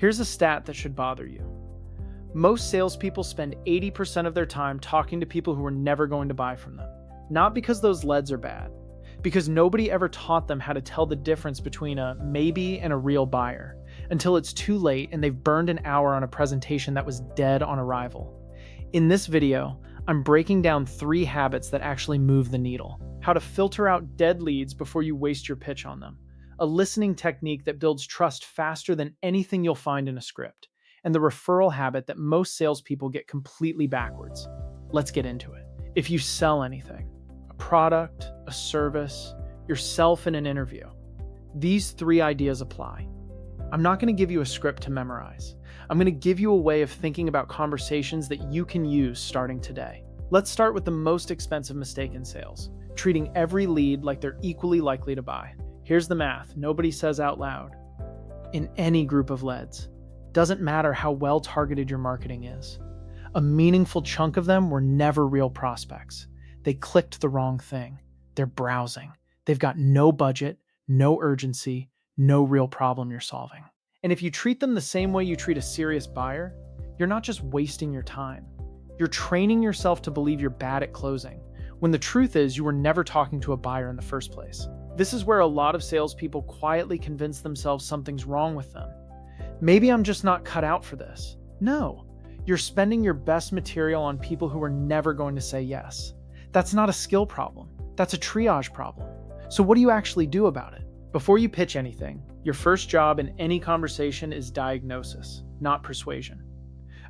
Here's a stat that should bother you. Most salespeople spend 80% of their time talking to people who are never going to buy from them. Not because those leads are bad, because nobody ever taught them how to tell the difference between a maybe and a real buyer, until it's too late and they've burned an hour on a presentation that was dead on arrival. In this video, I'm breaking down 3 habits that actually move the needle. How to filter out dead leads before you waste your pitch on them. A listening technique that builds trust faster than anything you'll find in a script. And the referral habit that most salespeople get completely backwards. Let's get into it. If you sell anything, a product, a service, yourself in an interview, these 3 ideas apply. I'm not going to give you a script to memorize. I'm going to give you a way of thinking about conversations that you can use starting today. Let's start with the most expensive mistake in sales, treating every lead like they're equally likely to buy. Here's the math nobody says out loud. In any group of leads, doesn't matter how well targeted your marketing is. A meaningful chunk of them were never real prospects. They clicked the wrong thing. They're browsing. They've got no budget, no urgency, no real problem you're solving. And if you treat them the same way you treat a serious buyer, you're not just wasting your time. You're training yourself to believe you're bad at closing, when the truth is you were never talking to a buyer in the first place. This is where a lot of salespeople quietly convince themselves something's wrong with them. Maybe I'm just not cut out for this. No, you're spending your best material on people who are never going to say yes. That's not a skill problem. That's a triage problem. So what do you actually do about it? Before you pitch anything, your first job in any conversation is diagnosis, not persuasion.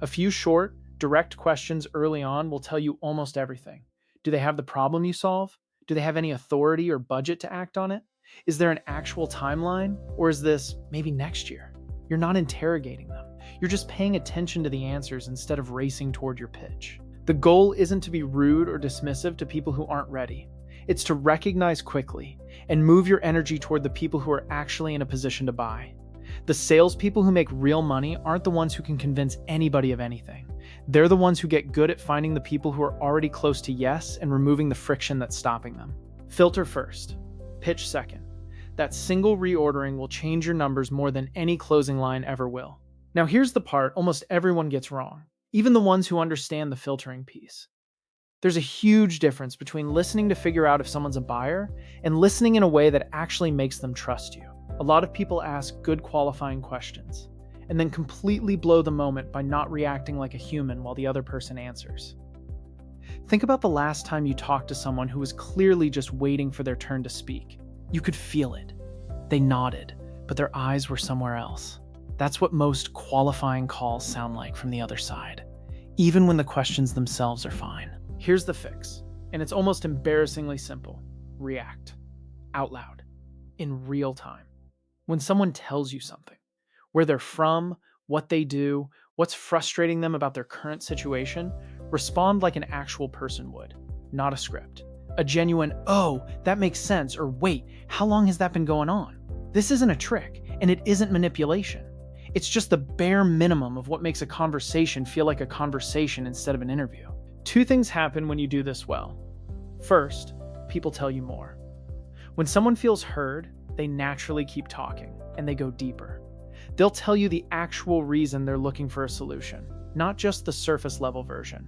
A few short, direct questions early on will tell you almost everything. Do they have the problem you solve? Do they have any authority or budget to act on it? Is there an actual timeline? Or is this maybe next year? You're not interrogating them. You're just paying attention to the answers instead of racing toward your pitch. The goal isn't to be rude or dismissive to people who aren't ready. It's to recognize quickly and move your energy toward the people who are actually in a position to buy. The salespeople who make real money aren't the ones who can convince anybody of anything. They're the ones who get good at finding the people who are already close to yes and removing the friction that's stopping them. Filter first, pitch second. That single reordering will change your numbers more than any closing line ever will. Now here's the part almost everyone gets wrong, even the ones who understand the filtering piece. There's a huge difference between listening to figure out if someone's a buyer and listening in a way that actually makes them trust you. A lot of people ask good qualifying questions and then completely blow the moment by not reacting like a human while the other person answers. Think about the last time you talked to someone who was clearly just waiting for their turn to speak. You could feel it. They nodded, but their eyes were somewhere else. That's what most qualifying calls sound like from the other side, even when the questions themselves are fine. Here's the fix, and it's almost embarrassingly simple. React. Out loud. In real time. When someone tells you something, where they're from, what they do, what's frustrating them about their current situation, respond like an actual person would, not a script. A genuine, oh, that makes sense, or wait, how long has that been going on? This isn't a trick, and it isn't manipulation. It's just the bare minimum of what makes a conversation feel like a conversation instead of an interview. 2 things happen when you do this well. First, people tell you more. When someone feels heard, they naturally keep talking, and they go deeper. They'll tell you the actual reason they're looking for a solution, not just the surface level version.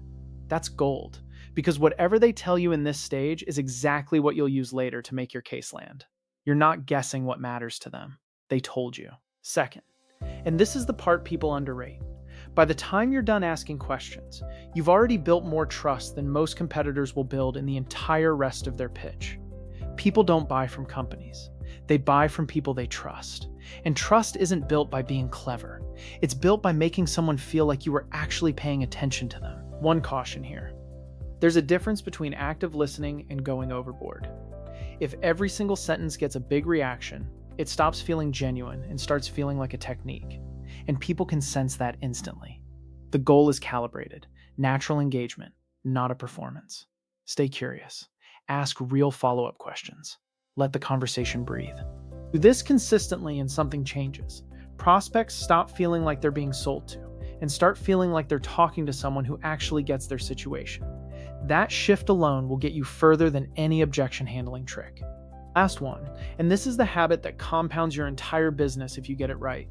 That's gold, because whatever they tell you in this stage is exactly what you'll use later to make your case land. You're not guessing what matters to them. They told you. Second, and this is the part people underrate, by the time you're done asking questions, you've already built more trust than most competitors will build in the entire rest of their pitch. People don't buy from companies. They buy from people they trust. And trust isn't built by being clever. It's built by making someone feel like you are actually paying attention to them. One caution here. There's a difference between active listening and going overboard. If every single sentence gets a big reaction, it stops feeling genuine and starts feeling like a technique. And people can sense that instantly. The goal is calibrated, natural engagement, not a performance. Stay curious. Ask real follow-up questions. Let the conversation breathe. Do this consistently and something changes. Prospects stop feeling like they're being sold to and start feeling like they're talking to someone who actually gets their situation. That shift alone will get you further than any objection handling trick. Last one, and this is the habit that compounds your entire business if you get it right.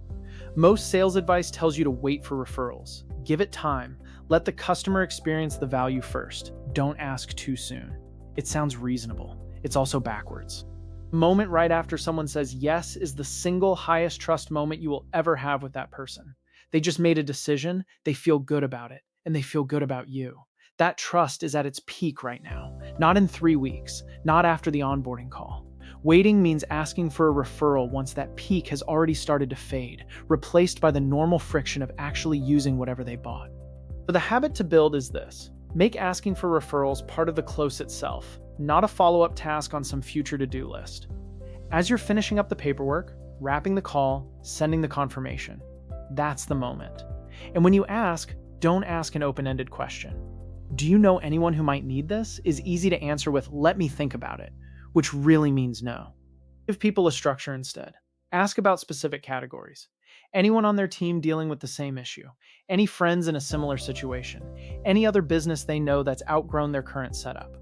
Most sales advice tells you to wait for referrals. Give it time. Let the customer experience the value first. Don't ask too soon. It sounds reasonable. It's also backwards. The moment right after someone says yes is the single highest trust moment you will ever have with that person. They just made a decision, they feel good about it, and they feel good about you. That trust is at its peak right now, not in 3 weeks, not after the onboarding call. Waiting means asking for a referral once that peak has already started to fade, replaced by the normal friction of actually using whatever they bought. So the habit to build is this. Make asking for referrals part of the close itself, not a follow-up task on some future to-do list. As you're finishing up the paperwork, wrapping the call, sending the confirmation, that's the moment. And when you ask, don't ask an open-ended question. Do you know anyone who might need this? Is easy to answer with, let me think about it, which really means no. Give people a structure instead. Ask about specific categories. Anyone on their team dealing with the same issue? Any friends in a similar situation? Any other business they know that's outgrown their current setup?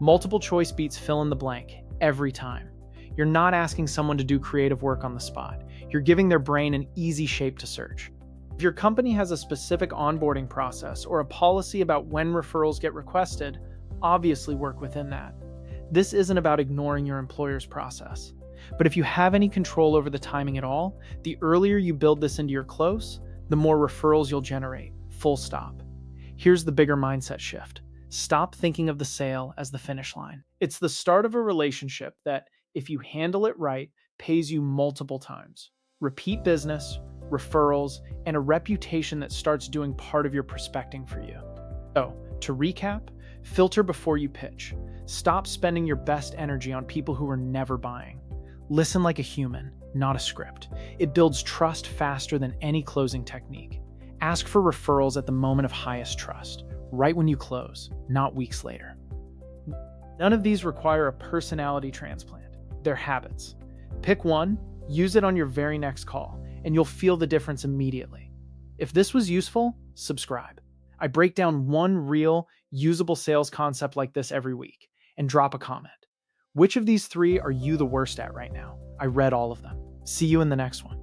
Multiple choice beats fill in the blank every time. You're not asking someone to do creative work on the spot. You're giving their brain an easy shape to search. If your company has a specific onboarding process or a policy about when referrals get requested, obviously work within that. This isn't about ignoring your employer's process. But if you have any control over the timing at all, the earlier you build this into your close, the more referrals you'll generate, full stop. Here's the bigger mindset shift. Stop thinking of the sale as the finish line. It's the start of a relationship that, if you handle it right, pays you multiple times. Repeat business, referrals, and a reputation that starts doing part of your prospecting for you. So, to recap, filter before you pitch. Stop spending your best energy on people who are never buying. Listen like a human, not a script. It builds trust faster than any closing technique. Ask for referrals at the moment of highest trust, right when you close, not weeks later. None of these require a personality transplant. They're habits. Pick one, use it on your very next call, and you'll feel the difference immediately. If this was useful, subscribe. I break down one real, usable sales concept like this every week, and drop a comment. Which of these 3 are you the worst at right now? I read all of them. See you in the next one.